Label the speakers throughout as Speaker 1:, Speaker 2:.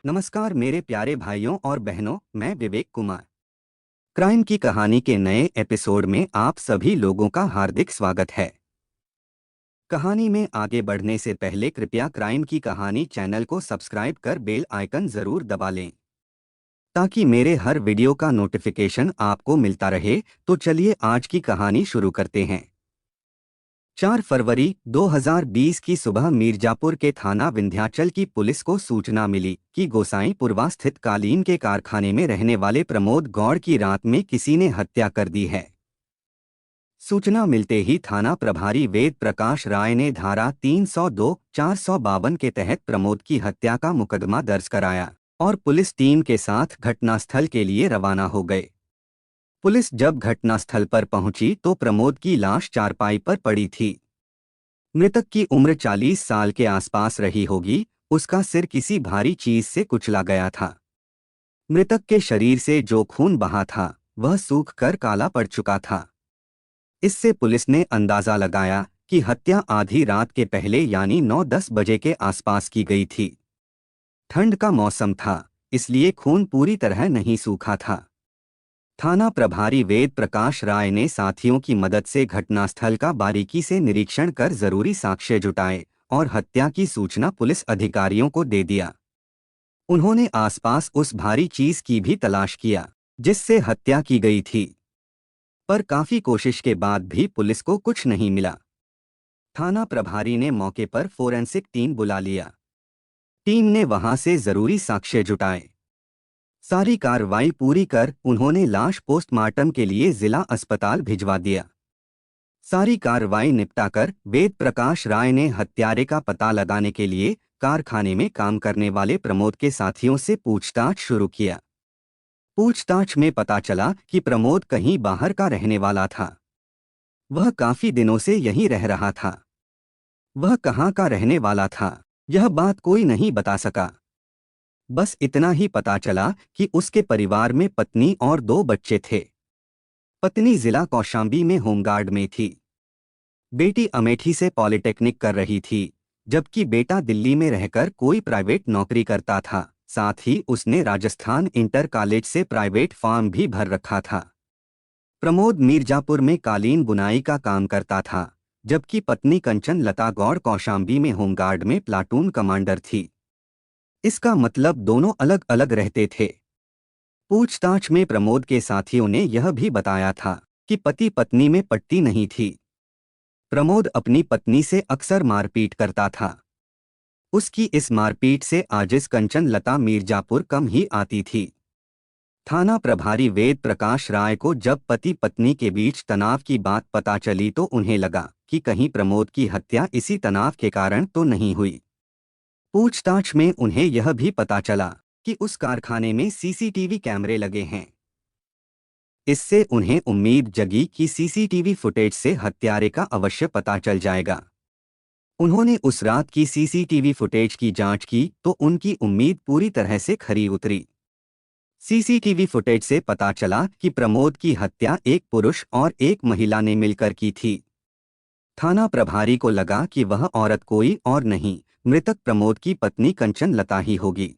Speaker 1: नमस्कार मेरे प्यारे भाइयों और बहनों, मैं विवेक कुमार। क्राइम की कहानी के नए एपिसोड में आप सभी लोगों का हार्दिक स्वागत है। कहानी में आगे बढ़ने से पहले कृपया क्राइम की कहानी चैनल को सब्सक्राइब कर बेल आइकन जरूर दबा लें ताकि मेरे हर वीडियो का नोटिफिकेशन आपको मिलता रहे। तो चलिए आज की कहानी शुरू करते हैं। 4 फरवरी 2020 की सुबह मिर्जापुर के थाना विंध्याचल की पुलिस को सूचना मिली कि गोसाईपुरवा स्थित कालीन के कारखाने में रहने वाले प्रमोद गौड़ की रात में किसी ने हत्या कर दी है। सूचना मिलते ही थाना प्रभारी वेद प्रकाश राय ने धारा 302, 452 के तहत प्रमोद की हत्या का मुकदमा दर्ज कराया और पुलिस टीम के साथ घटनास्थल के लिए रवाना हो गए। पुलिस जब घटनास्थल पर पहुंची तो प्रमोद की लाश चारपाई पर पड़ी थी। मृतक की उम्र 40 साल के आसपास रही होगी। उसका सिर किसी भारी चीज से कुचला गया था। मृतक के शरीर से जो खून बहा था वह सूख कर काला पड़ चुका था। इससे पुलिस ने अंदाजा लगाया कि हत्या आधी रात के पहले यानी 9-10 बजे के आसपास की गई थी। ठंड का मौसम था, इसलिए खून पूरी तरह नहीं सूखा था। थाना प्रभारी वेद प्रकाश राय ने साथियों की मदद से घटनास्थल का बारीकी से निरीक्षण कर जरूरी साक्ष्य जुटाए और हत्या की सूचना पुलिस अधिकारियों को दे दिया। उन्होंने आसपास उस भारी चीज की भी तलाश किया जिससे हत्या की गई थी, पर काफी कोशिश के बाद भी पुलिस को कुछ नहीं मिला। थाना प्रभारी ने मौके पर फोरेंसिक टीम बुला लिया। टीम ने वहां से जरूरी साक्ष्य जुटाए। सारी कार्रवाई पूरी कर उन्होंने लाश पोस्टमार्टम के लिए जिला अस्पताल भिजवा दिया। सारी कार्रवाई निपटाकर वेद प्रकाश राय ने हत्यारे का पता लगाने के लिए कारखाने में काम करने वाले प्रमोद के साथियों से पूछताछ शुरू किया। पूछताछ में पता चला कि प्रमोद कहीं बाहर का रहने वाला था। वह काफी दिनों से यहीं रह रहा था। वह कहाँ का रहने वाला था, यह बात कोई नहीं बता सका। बस इतना ही पता चला कि उसके परिवार में पत्नी और 2 बच्चे थे। पत्नी जिला कौशाम्बी में होमगार्ड में थी। बेटी अमेठी से पॉलिटेक्निक कर रही थी, जबकि बेटा दिल्ली में रहकर कोई प्राइवेट नौकरी करता था। साथ ही उसने राजस्थान इंटर कॉलेज से प्राइवेट फॉर्म भी भर रखा था। प्रमोद मिर्जापुर में कालीन बुनाई का काम करता था, जबकि पत्नी कंचन लता गौड़ कौशाम्बी में होमगार्ड में प्लाटून कमांडर थी। इसका मतलब दोनों अलग अलग रहते थे। पूछताछ में प्रमोद के साथियों ने यह भी बताया था कि पति पत्नी में पट्टी नहीं थी। प्रमोद अपनी पत्नी से अक्सर मारपीट करता था। उसकी इस मारपीट से आजिज कंचन लता मिर्जापुर कम ही आती थी। थाना प्रभारी वेद प्रकाश राय को जब पति पत्नी के बीच तनाव की बात पता चली तो उन्हें लगा कि कहीं प्रमोद की हत्या इसी तनाव के कारण तो नहीं हुई। पूछताछ में उन्हें यह भी पता चला कि उस कारखाने में सीसीटीवी कैमरे लगे हैं। इससे उन्हें उम्मीद जगी कि सीसीटीवी फुटेज से हत्यारे का अवश्य पता चल जाएगा। उन्होंने उस रात की सीसीटीवी फुटेज की जांच की तो उनकी उम्मीद पूरी तरह से खरी उतरी। सीसीटीवी फुटेज से पता चला कि प्रमोद की हत्या एक पुरुष और एक महिला ने मिलकर की थी। थाना प्रभारी को लगा कि वह औरत कोई और नहीं, मृतक प्रमोद की पत्नी कंचन लता ही होगी।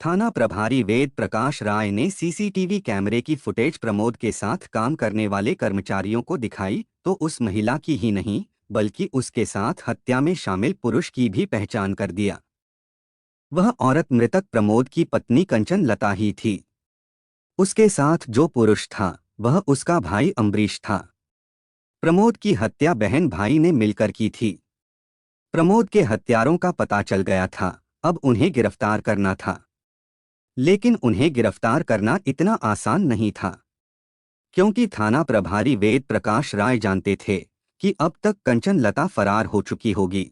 Speaker 1: थाना प्रभारी वेद प्रकाश राय ने सीसीटीवी कैमरे की फुटेज प्रमोद के साथ काम करने वाले कर्मचारियों को दिखाई तो उस महिला की ही नहीं बल्कि उसके साथ हत्या में शामिल पुरुष की भी पहचान कर दिया। वह औरत मृतक प्रमोद की पत्नी कंचन लता ही थी। उसके साथ जो पुरुष था वह उसका भाई अम्बरीश था। प्रमोद की हत्या बहन भाई ने मिलकर की थी। प्रमोद के हत्यारों का पता चल गया था, अब उन्हें गिरफ्तार करना था। लेकिन उन्हें गिरफ्तार करना इतना आसान नहीं था, क्योंकि थाना प्रभारी वेद प्रकाश राय जानते थे कि अब तक कंचन लता फरार हो चुकी होगी।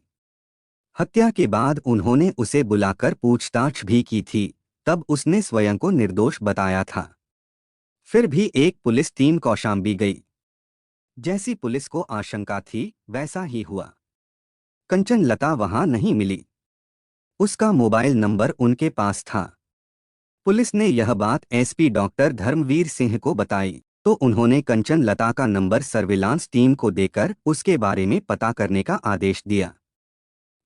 Speaker 1: हत्या के बाद उन्होंने उसे बुलाकर पूछताछ भी की थी, तब उसने स्वयं को निर्दोष बताया था। फिर भी एक पुलिस टीम कौशाम्बी गई। जैसी पुलिस को आशंका थी वैसा ही हुआ। कंचन लता वहां नहीं मिली। उसका मोबाइल नंबर उनके पास था। पुलिस ने यह बात एसपी डॉक्टर धर्मवीर सिंह को बताई तो उन्होंने कंचन लता का नंबर सर्विलांस टीम को देकर उसके बारे में पता करने का आदेश दिया।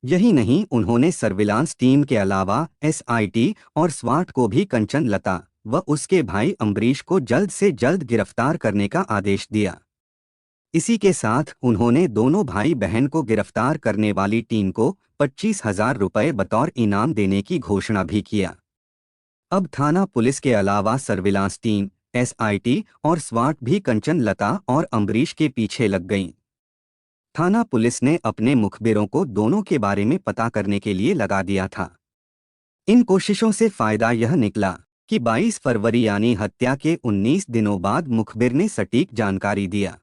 Speaker 1: यही नहीं, उन्होंने सर्विलांस टीम के अलावा एसआईटी और स्वाट को भी कंचन लता व उसके भाई अम्बरीश को जल्द से जल्द गिरफ्तार करने का आदेश दिया। इसी के साथ उन्होंने दोनों भाई बहन को गिरफ्तार करने वाली टीम को 25,000 रुपये बतौर इनाम देने की घोषणा भी किया। अब थाना पुलिस के अलावा सर्विलांस टीम, एसआईटी और स्वाट भी कंचन लता और अम्बरीश के पीछे लग गईं। थाना पुलिस ने अपने मुखबिरों को दोनों के बारे में पता करने के लिए लगा दिया था। इन कोशिशों से फायदा यह निकला कि 22 फरवरी यानी हत्या के 19 दिनों बाद मुखबिर ने सटीक जानकारी दिया।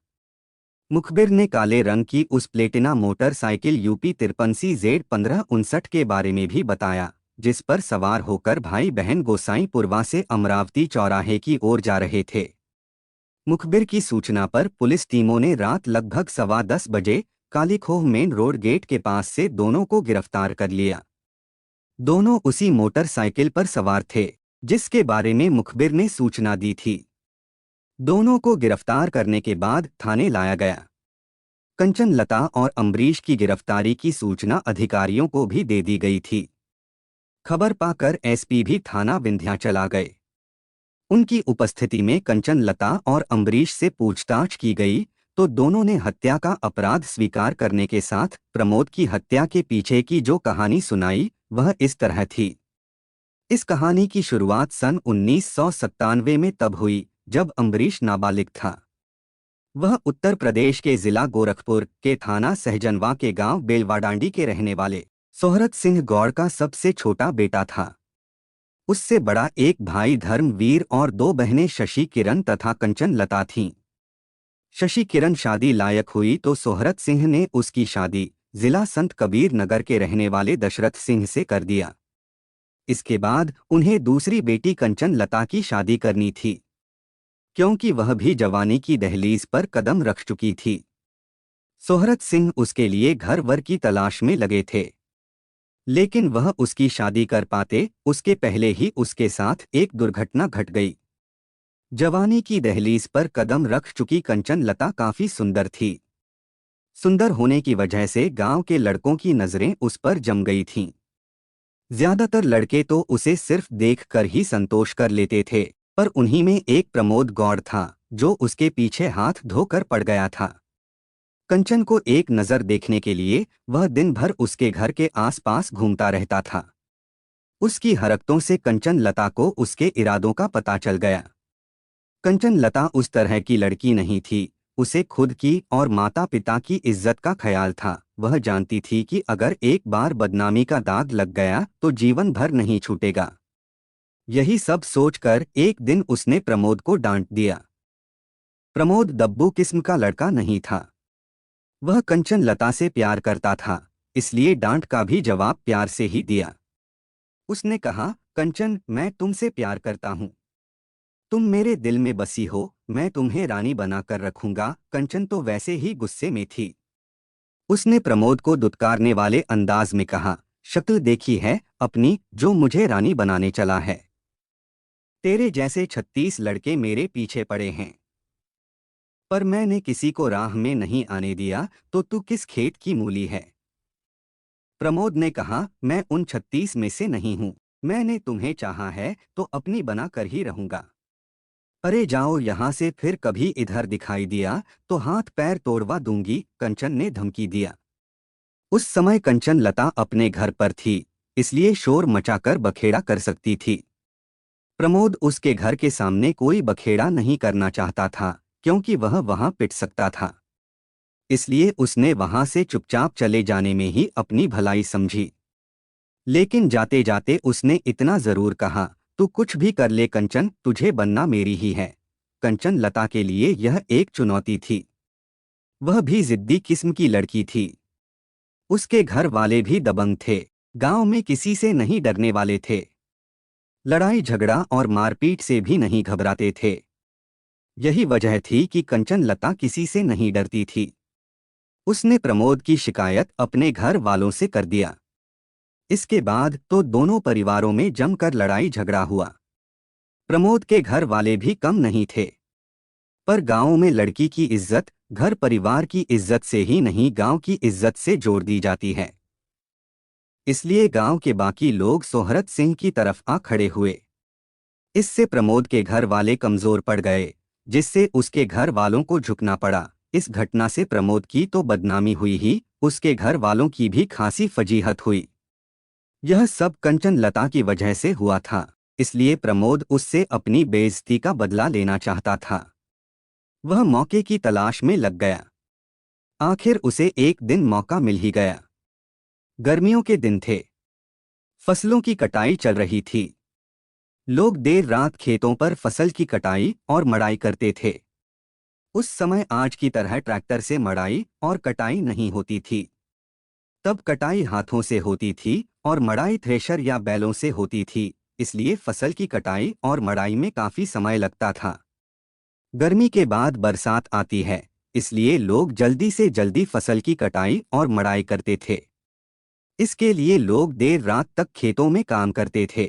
Speaker 1: मुखबिर ने काले रंग की उस प्लेटिना मोटरसाइकिल यूपी 53CZ1559 के बारे में भी बताया, जिस पर सवार होकर भाई बहन गोसाईपुरवा से अमरावती चौराहे की ओर जा रहे थे। मुखबिर की सूचना पर पुलिस टीमों ने रात लगभग 10:15 बजे कालीखोह मेन रोड गेट के पास से दोनों को गिरफ्तार कर लिया। दोनों उसी मोटरसाइकिल पर सवार थे जिसके बारे में मुखबिर ने सूचना दी थी। दोनों को गिरफ्तार करने के बाद थाने लाया गया। कंचन लता और अम्बरीश की गिरफ्तारी की सूचना अधिकारियों को भी दे दी गई थी। खबर पाकर एसपी भी थाना विंध्याचल आ गए। उनकी उपस्थिति में कंचन लता और अम्बरीश से पूछताछ की गई तो दोनों ने हत्या का अपराध स्वीकार करने के साथ प्रमोद की हत्या के पीछे की जो कहानी सुनाई वह इस तरह थी। इस कहानी की शुरुआत सन 1997 में तब हुई जब अम्बरीश नाबालिग था। वह उत्तर प्रदेश के जिला गोरखपुर के थाना सहजनवा के गांव बेलवाडांडी के रहने वाले सोहरत सिंह गौड़ का सबसे छोटा बेटा था। उससे बड़ा एक भाई धर्मवीर और दो बहनें शशि किरण तथा कंचन लता थीं। शशि किरण शादी लायक हुई तो सोहरत सिंह ने उसकी शादी जिला संत कबीर नगर के रहने वाले दशरथ सिंह से कर दिया। इसके बाद उन्हें दूसरी बेटी कंचन लता की शादी करनी थी, क्योंकि वह भी जवानी की दहलीज पर कदम रख चुकी थी। सोहरत सिंह उसके लिए घर वर की तलाश में लगे थे, लेकिन वह उसकी शादी कर पाते उसके पहले ही उसके साथ एक दुर्घटना घट गई। जवानी की दहलीज पर कदम रख चुकी कंचन लता काफी सुंदर थी। सुंदर होने की वजह से गांव के लड़कों की नजरें उस पर जम गई थीं। ज्यादातर लड़के तो उसे सिर्फ देखकर ही संतोष कर लेते थे, पर उन्हीं में एक प्रमोद गौड़ था जो उसके पीछे हाथ धोकर पड़ गया था। कंचन को एक नज़र देखने के लिए वह दिन भर उसके घर के आसपास घूमता रहता था। उसकी हरकतों से कंचन लता को उसके इरादों का पता चल गया। कंचन लता उस तरह की लड़की नहीं थी। उसे खुद की और माता पिता की इज्जत का ख्याल था। वह जानती थी कि अगर एक बार बदनामी का दाग लग गया तो जीवन भर नहीं छूटेगा। यही सब सोचकर एक दिन उसने प्रमोद को डांट दिया। प्रमोद दब्बू किस्म का लड़का नहीं था। वह कंचन लता से प्यार करता था, इसलिए डांट का भी जवाब प्यार से ही दिया। उसने कहा, कंचन, मैं तुमसे प्यार करता हूँ। तुम मेरे दिल में बसी हो, मैं तुम्हें रानी बनाकर रखूंगा। कंचन तो वैसे ही गुस्से में थी। उसने प्रमोद को दुत्कारने वाले अंदाज में कहा, शक्ल देखी है अपनी, जो मुझे रानी बनाने चला है। तेरे जैसे 36 लड़के मेरे पीछे पड़े हैं, पर मैंने किसी को राह में नहीं आने दिया, तो तू किस खेत की मूली है। प्रमोद ने कहा, मैं उन 36 में से नहीं हूँ। मैंने तुम्हें चाहा है तो अपनी बना कर ही रहूंगा। अरे जाओ यहाँ से, फिर कभी इधर दिखाई दिया तो हाथ पैर तोड़वा दूंगी, कंचन ने धमकी दिया। उस समय कंचन लता अपने घर पर थी, इसलिए शोर मचाकर बखेड़ा कर सकती थी। प्रमोद उसके घर के सामने कोई बखेड़ा नहीं करना चाहता था, क्योंकि वह वहां पिट सकता था। इसलिए उसने वहां से चुपचाप चले जाने में ही अपनी भलाई समझी। लेकिन जाते जाते उसने इतना जरूर कहा, तू कुछ भी कर ले कंचन, तुझे बनना मेरी ही है। कंचन लता के लिए यह एक चुनौती थी। वह भी जिद्दी किस्म की लड़की थी। उसके घर वाले भी दबंग थे, गांव में किसी से नहीं डरने वाले थे। लड़ाई झगड़ा और मारपीट से भी नहीं घबराते थे। यही वजह थी कि कंचन लता किसी से नहीं डरती थी। उसने प्रमोद की शिकायत अपने घर वालों से कर दिया। इसके बाद तो दोनों परिवारों में जमकर लड़ाई झगड़ा हुआ। प्रमोद के घर वाले भी कम नहीं थे, पर गांव में लड़की की इज्जत घर परिवार की इज्जत से ही नहीं, गांव की इज्जत से जोड़ दी जाती है। इसलिए गांव के बाकी लोग सोहरत सिंह की तरफ आ खड़े हुए। इससे प्रमोद के घर वाले कमजोर पड़ गए, जिससे उसके घर वालों को झुकना पड़ा। इस घटना से प्रमोद की तो बदनामी हुई ही, उसके घर वालों की भी खासी फजीहत हुई। यह सब कंचन लता की वजह से हुआ था, इसलिए प्रमोद उससे अपनी बेइज्जती का बदला लेना चाहता था। वह मौके की तलाश में लग गया। आखिर उसे एक दिन मौका मिल ही गया। गर्मियों के दिन थे। फसलों की कटाई चल रही थी। लोग देर रात खेतों पर फसल की कटाई और मड़ाई करते थे। उस समय आज की तरह ट्रैक्टर से मड़ाई और कटाई नहीं होती थी। तब कटाई हाथों से होती थी और मड़ाई थ्रेशर या बैलों से होती थी, इसलिए फसल की कटाई और मड़ाई में काफी समय लगता था। गर्मी के बाद बरसात आती है, इसलिए लोग जल्दी से जल्दी फसल की कटाई और मड़ाई करते थे। इसके लिए लोग देर रात तक खेतों में काम करते थे।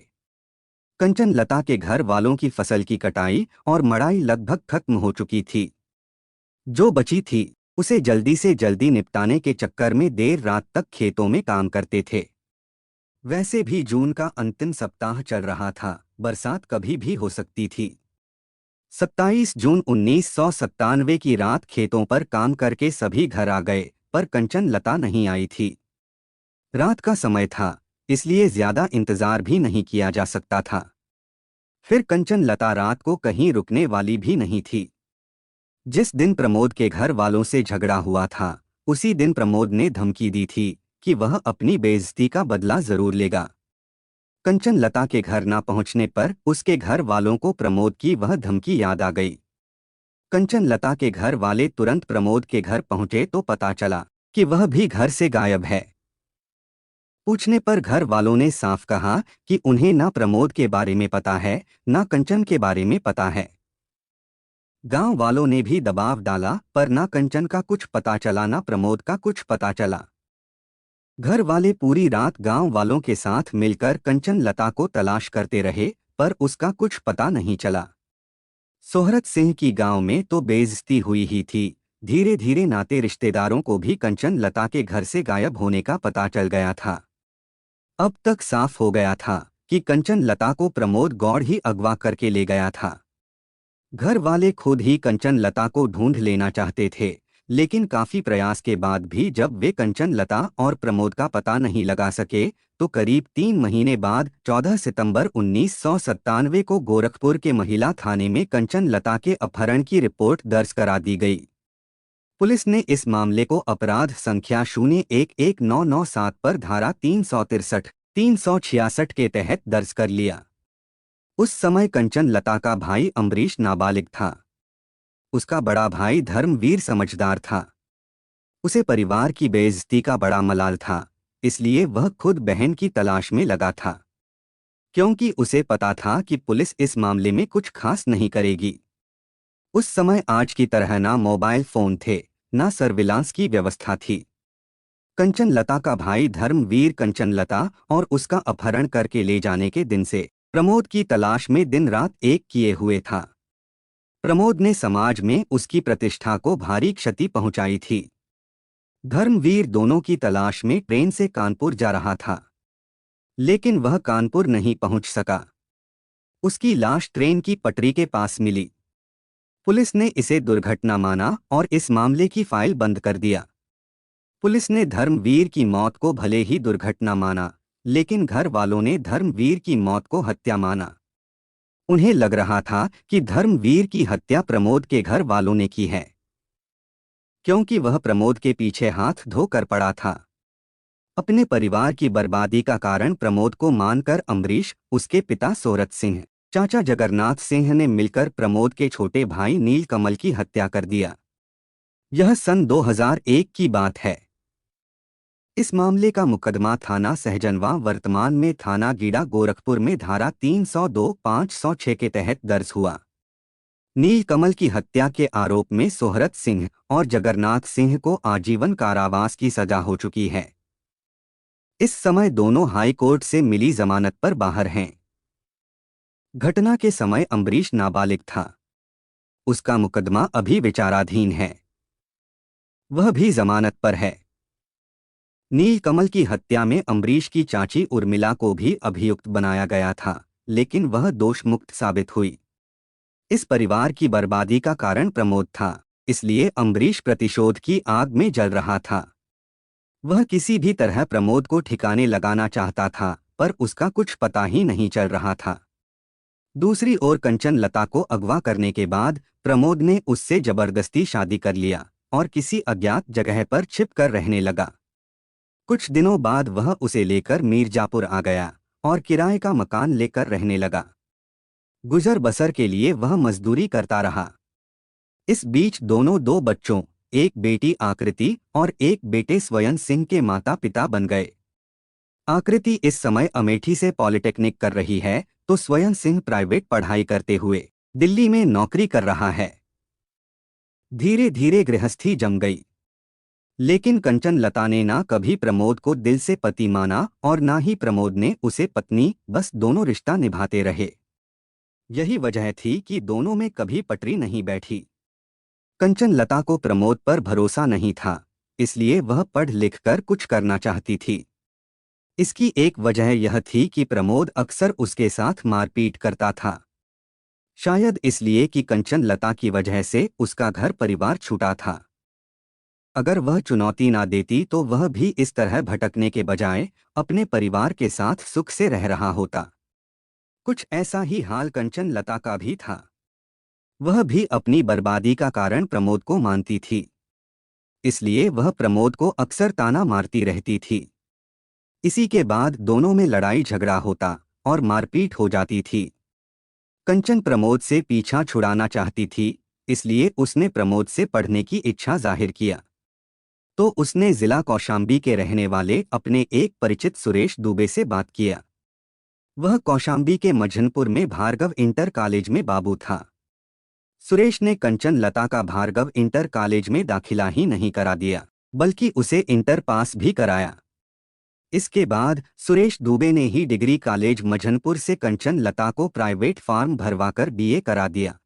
Speaker 1: कंचन लता के घर वालों की फसल की कटाई और मड़ाई लगभग खत्म हो चुकी थी। जो बची थी उसे जल्दी से जल्दी निपटाने के चक्कर में देर रात तक खेतों में काम करते थे। वैसे भी जून का अंतिम सप्ताह चल रहा था, बरसात कभी भी हो सकती थी। 27 जून 1997 की रात खेतों पर काम करके सभी घर आ गए, पर कंचन लता नहीं आई थी। रात का समय था, इसलिए ज्यादा इंतजार भी नहीं किया जा सकता था। फिर कंचन लता रात को कहीं रुकने वाली भी नहीं थी। जिस दिन प्रमोद के घर वालों से झगड़ा हुआ था, उसी दिन प्रमोद ने धमकी दी थी कि वह अपनी बेइज्जती का बदला जरूर लेगा। कंचन लता के घर ना पहुंचने पर उसके घर वालों को प्रमोद की वह धमकी याद आ गई। कंचन लता के घर वाले तुरंत प्रमोद के घर पहुंचे तो पता चला कि वह भी घर से गायब है। पूछने पर घर वालों ने साफ कहा कि उन्हें ना प्रमोद के बारे में पता है, ना कंचन के बारे में पता है। गांव वालों ने भी दबाव डाला, पर ना कंचन का कुछ पता चला, ना प्रमोद का कुछ पता चला। घर वाले पूरी रात गांव वालों के साथ मिलकर कंचन लता को तलाश करते रहे, पर उसका कुछ पता नहीं चला। सोहरत सिंह की गांव में तो बेइज्जती हुई ही थी। धीरे धीरे नाते रिश्तेदारों को भी कंचन लता के घर से गायब होने का पता चल गया था। अब तक साफ हो गया था कि कंचन लता को प्रमोद गौड़ ही अगवा करके ले गया था। घर वाले खुद ही कंचन लता को ढूंढ लेना चाहते थे, लेकिन काफी प्रयास के बाद भी जब वे कंचन लता और प्रमोद का पता नहीं लगा सके, तो करीब 3 महीने बाद 14 सितंबर 1997 को गोरखपुर के महिला थाने में कंचन लता के अपहरण की रिपोर्ट दर्ज करा दी गई। पुलिस ने इस मामले को अपराध संख्या 011997 पर धारा 363, 366 के तहत दर्ज कर लिया। उस समय कंचन लता का भाई अम्बरीश नाबालिग था। उसका बड़ा भाई धर्मवीर समझदार था। उसे परिवार की बेइज्जती का बड़ा मलाल था, इसलिए वह खुद बहन की तलाश में लगा था, क्योंकि उसे पता था कि पुलिस इस मामले में कुछ खास नहीं करेगी। उस समय आज की तरह ना मोबाइल फोन थे, ना सर्विलांस की व्यवस्था थी। कंचन लता का भाई धर्मवीर कंचन लता और उसका अपहरण करके ले जाने के दिन से प्रमोद की तलाश में दिन रात एक किए हुए था। प्रमोद ने समाज में उसकी प्रतिष्ठा को भारी क्षति पहुंचाई थी। धर्मवीर दोनों की तलाश में ट्रेन से कानपुर जा रहा था, लेकिन वह कानपुर नहीं पहुंच सका। उसकी लाश ट्रेन की पटरी के पास मिली। पुलिस ने इसे दुर्घटना माना और इस मामले की फाइल बंद कर दिया। पुलिस ने धर्मवीर की मौत को भले ही दुर्घटना माना, लेकिन घर वालों ने धर्मवीर की मौत को हत्या माना। उन्हें लग रहा था कि धर्मवीर की हत्या प्रमोद के घर वालों ने की है, क्योंकि वह प्रमोद के पीछे हाथ धोकर पड़ा था। अपने परिवार की बर्बादी का कारण प्रमोद को मानकर अम्बरीश, उसके पिता सोहरत सिंह, चाचा जगन्नाथ सिंह ने मिलकर प्रमोद के छोटे भाई नीलकमल की हत्या कर दिया। यह सन 2001 की बात है। इस मामले का मुकदमा थाना सहजनवा, वर्तमान में थाना गीड़ा, गोरखपुर में धारा 302-506 के तहत दर्ज हुआ। नीलकमल की हत्या के आरोप में सोहरत सिंह और जगन्नाथ सिंह को आजीवन कारावास की सजा हो चुकी है। इस समय दोनों हाई कोर्ट से मिली जमानत पर बाहर हैं। घटना के समय अम्बरीश नाबालिग था। उसका मुकदमा अभी विचाराधीन है। वह भी जमानत पर है। नीलकमल की हत्या में अम्बरीश की चाची उर्मिला को भी अभियुक्त बनाया गया था, लेकिन वह दोषमुक्त साबित हुई। इस परिवार की बर्बादी का कारण प्रमोद था, इसलिए अम्बरीश प्रतिशोध की आग में जल रहा था। वह किसी भी तरह प्रमोद को ठिकाने लगाना चाहता था, पर उसका कुछ पता ही नहीं चल रहा था। दूसरी ओर कंचन लता को अगवा करने के बाद प्रमोद ने उससे जबरदस्ती शादी कर लिया और किसी अज्ञात जगह पर छिप कर रहने लगा। कुछ दिनों बाद वह उसे लेकर मीरजापुर आ गया और किराए का मकान लेकर रहने लगा। गुजर बसर के लिए वह मजदूरी करता रहा। इस बीच दोनों दो बच्चों, एक बेटी आकृति और एक बेटे स्वयं सिंह के माता पिता बन गए। आकृति इस समय अमेठी से पॉलिटेक्निक कर रही है, तो स्वयं सिंह प्राइवेट पढ़ाई करते हुए दिल्ली में नौकरी कर रहा है। धीरे धीरे गृहस्थी जम गई, लेकिन कंचन लता ने ना कभी प्रमोद को दिल से पति माना और ना ही प्रमोद ने उसे पत्नी, बस दोनों रिश्ता निभाते रहे। यही वजह थी कि दोनों में कभी पटरी नहीं बैठी। कंचन लता को प्रमोद पर भरोसा नहीं था, इसलिए वह पढ़ लिखकर कुछ करना चाहती थी। इसकी एक वजह यह थी कि प्रमोद अक्सर उसके साथ मारपीट करता था। शायद इसलिए कि कंचन लता की वजह से उसका घर परिवार छूटा था। अगर वह चुनौती ना देती तो वह भी इस तरह भटकने के बजाय अपने परिवार के साथ सुख से रह रहा होता। कुछ ऐसा ही हाल कंचन लता का भी था। वह भी अपनी बर्बादी का कारण प्रमोद को मानती थी, इसलिए वह प्रमोद को अक्सर ताना मारती रहती थी। इसी के बाद दोनों में लड़ाई झगड़ा होता और मारपीट हो जाती थी। कंचन प्रमोद से पीछा छुड़ाना चाहती थी, इसलिए उसने प्रमोद से पढ़ने की इच्छा जाहिर किया। तो उसने जिला कौशाम्बी के रहने वाले अपने एक परिचित सुरेश दुबे से बात किया। वह कौशाम्बी के मझनपुर में भार्गव इंटर कॉलेज में बाबू था। सुरेश ने कंचन लता का भार्गव इंटर कॉलेज में दाखिला ही नहीं करा दिया, बल्कि उसे इंटर पास भी कराया। इसके बाद सुरेश दुबे ने ही डिग्री कॉलेज मझनपुर से कंचन लता को प्राइवेट फॉर्म भरवाकर बीए करा दिया।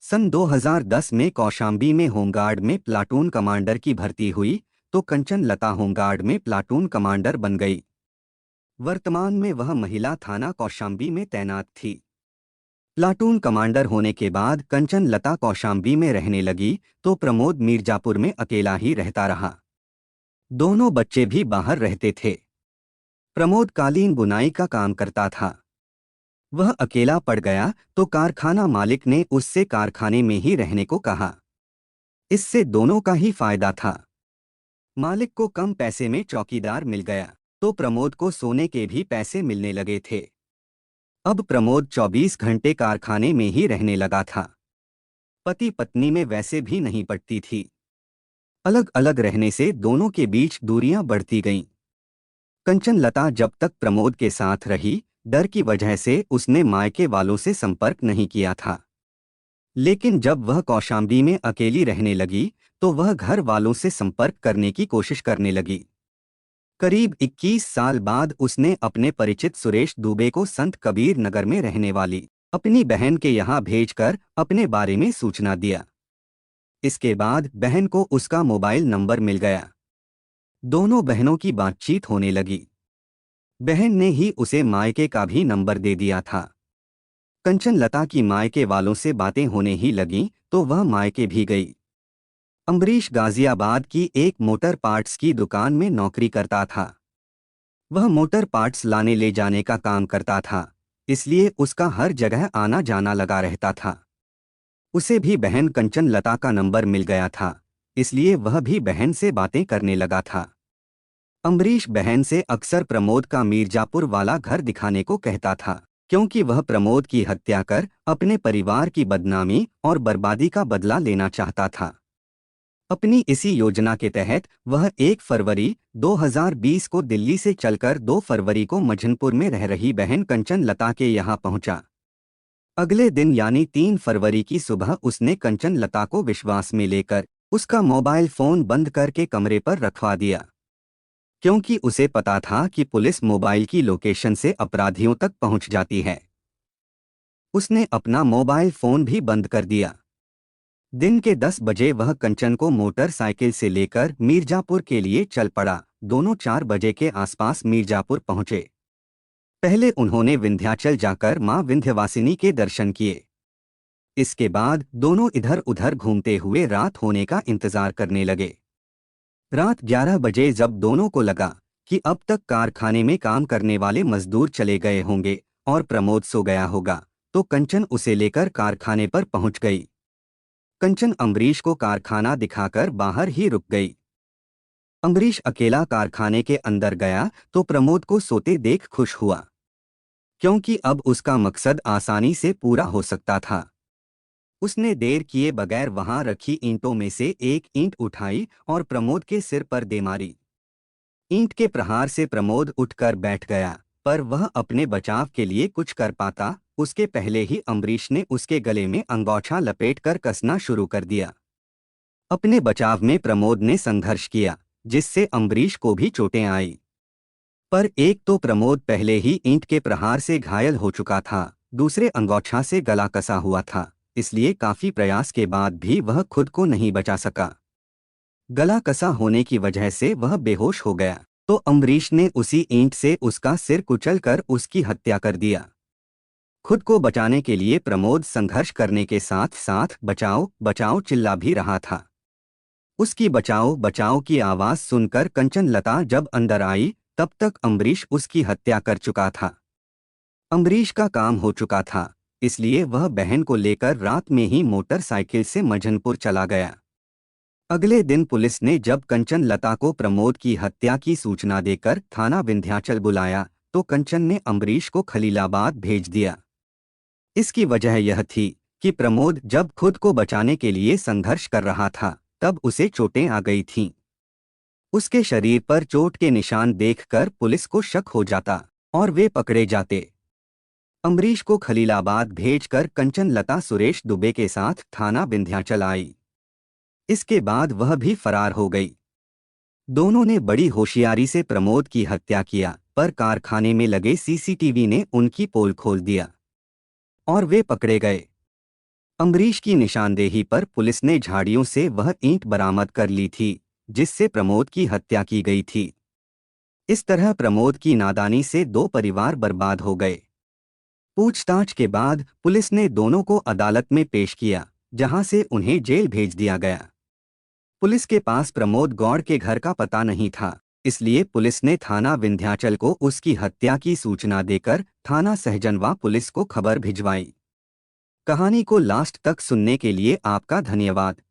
Speaker 1: सन 2010 में कौशाम्बी में होमगार्ड में प्लाटून कमांडर की भर्ती हुई, तो कंचन लता होमगार्ड में प्लाटून कमांडर बन गई। वर्तमान में वह महिला थाना कौशाम्बी में तैनात थी। प्लाटून कमांडर होने के बाद कंचन लता कौशाम्बी में रहने लगी, तो प्रमोद मीरजापुर में अकेला ही रहता रहा। दोनों बच्चे भी बाहर रहते थे। प्रमोद कालीन बुनाई का काम करता था। वह अकेला पड़ गया तो कारखाना मालिक ने उससे कारखाने में ही रहने को कहा। इससे दोनों का ही फायदा था। मालिक को कम पैसे में चौकीदार मिल गया, तो प्रमोद को सोने के भी पैसे मिलने लगे थे। अब प्रमोद 24 घंटे कारखाने में ही रहने लगा था। पति पत्नी में वैसे भी नहीं पटती थी। अलग अलग रहने से दोनों के बीच दूरियां बढ़ती गईं। कंचन लता जब तक प्रमोद के साथ रही, डर की वजह से उसने मायके वालों से संपर्क नहीं किया था। लेकिन जब वह कौशाम्बी में अकेली रहने लगी, तो वह घर वालों से संपर्क करने की कोशिश करने लगी। करीब 21 साल बाद उसने अपने परिचित सुरेश दुबे को संत कबीर नगर में रहने वाली अपनी बहन के यहाँ भेजकर अपने बारे में सूचना दिया। इसके बाद बहन को उसका मोबाइल नंबर मिल गया। दोनों बहनों की बातचीत होने लगी। बहन ने ही उसे मायके का भी नंबर दे दिया था। कंचन लता की मायके वालों से बातें होने ही लगीं, तो वह मायके भी गई। अम्बरीश गाजियाबाद की एक मोटर पार्ट्स की दुकान में नौकरी करता था। वह मोटर पार्ट्स लाने ले जाने का काम करता था, इसलिए उसका हर जगह आना जाना लगा रहता था। उसे भी बहन कंचन लता का नंबर मिल गया था, इसलिए वह भी बहन से बातें करने लगा था। अम्बरीश बहन से अक्सर प्रमोद का मीरजापुर वाला घर दिखाने को कहता था, क्योंकि वह प्रमोद की हत्या कर अपने परिवार की बदनामी और बर्बादी का बदला लेना चाहता था। अपनी इसी योजना के तहत वह 1 फरवरी 2020 को दिल्ली से चलकर 2 फरवरी को मझनपुर में रह रही बहन कंचन लता के यहाँ पहुंचा। अगले दिन यानी 3 फरवरी की सुबह उसने कंचन लता को विश्वास में लेकर उसका मोबाइल फोन बंद करके कमरे पर रखवा दिया, क्योंकि उसे पता था कि पुलिस मोबाइल की लोकेशन से अपराधियों तक पहुंच जाती है। उसने अपना मोबाइल फोन भी बंद कर दिया। दिन के 10 बजे वह कंचन को मोटरसाइकिल से लेकर मीरजापुर के लिए चल पड़ा दोनों 4 बजे के आसपास मिर्जापुर पहुंचे। पहले उन्होंने विंध्याचल जाकर मां विंध्यवासिनी के दर्शन किए। इसके बाद दोनों इधर उधर घूमते हुए रात होने का इंतजार करने लगे। रात 11 बजे जब दोनों को लगा कि अब तक कारखाने में काम करने वाले मजदूर चले गए होंगे और प्रमोद सो गया होगा, तो कंचन उसे लेकर कारखाने पर पहुंच गई। कंचन अम्बरीश को कारखाना दिखाकर बाहर ही रुक गई। अम्बरीश अकेला कारखाने के अंदर गया तो प्रमोद को सोते देख खुश हुआ, क्योंकि अब उसका मकसद आसानी से पूरा हो सकता था। उसने देर किए बगैर वहां रखी ईंटों में से एक ईंट उठाई और प्रमोद के सिर पर दे मारी। ईंट के प्रहार से प्रमोद उठकर बैठ गया, पर वह अपने बचाव के लिए कुछ कर पाता उसके पहले ही अम्बरीश ने उसके गले में अंगोछा लपेटकर कसना शुरू कर दिया। अपने बचाव में प्रमोद ने संघर्ष किया, जिससे अम्बरीश को भी चोटें आई। पर एक तो प्रमोद पहले ही ईंट के प्रहार से घायल हो चुका था, दूसरे अंगोछा से गला कसा हुआ था, इसलिए काफी प्रयास के बाद भी वह खुद को नहीं बचा सका। गला कसा होने की वजह से वह बेहोश हो गया, तो अम्बरीश ने उसी ईंट से उसका सिर कुचलकर उसकी हत्या कर दिया। खुद को बचाने के लिए प्रमोद संघर्ष करने के साथ साथ बचाओ बचाओ चिल्ला भी रहा था। उसकी बचाओ बचाओ की आवाज सुनकर कंचन लता जब अंदर आई तब तक अम्बरीश उसकी हत्या कर चुका था। अम्बरीश का काम हो चुका था, इसलिए वह बहन को लेकर रात में ही मोटरसाइकिल से मझनपुर चला गया। अगले दिन पुलिस ने जब कंचन लता को प्रमोद की हत्या की सूचना देकर थाना विंध्याचल बुलाया तो कंचन ने अम्बरीश को खलीलाबाद भेज दिया। इसकी वजह यह थी कि प्रमोद जब खुद को बचाने के लिए संघर्ष कर रहा था तब उसे चोटें आ गई थीं। उसके शरीर पर चोट के निशान देखकर पुलिस को शक हो जाता और वे पकड़े जाते। अम्बरीश को खलीलाबाद भेजकर कंचन लता सुरेश दुबे के साथ थाना विंध्याचल आई। इसके बाद वह भी फरार हो गई। दोनों ने बड़ी होशियारी से प्रमोद की हत्या किया, पर कारखाने में लगे सीसीटीवी ने उनकी पोल खोल दिया और वे पकड़े गए। अम्बरीश की निशानदेही पर पुलिस ने झाड़ियों से वह ईंट बरामद कर ली थी जिससे प्रमोद की हत्या की गई थी। इस तरह प्रमोद की नादानी से 2 परिवार बर्बाद हो गए। पूछताछ के बाद पुलिस ने दोनों को अदालत में पेश किया, जहां से उन्हें जेल भेज दिया गया। पुलिस के पास प्रमोद गौड़ के घर का पता नहीं था, इसलिए पुलिस ने थाना विंध्याचल को उसकी हत्या की सूचना देकर थाना सहजनवा पुलिस को खबर भिजवाई। कहानी को लास्ट तक सुनने के लिए आपका धन्यवाद।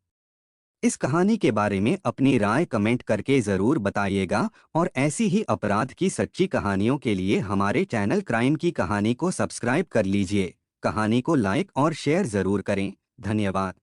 Speaker 1: इस कहानी के बारे में अपनी राय कमेंट करके ज़रूर बताइएगा और ऐसी ही अपराध की सच्ची कहानियों के लिए हमारे चैनल क्राइम की कहानी को सब्सक्राइब कर लीजिए। कहानी को लाइक और शेयर ज़रूर करें। धन्यवाद।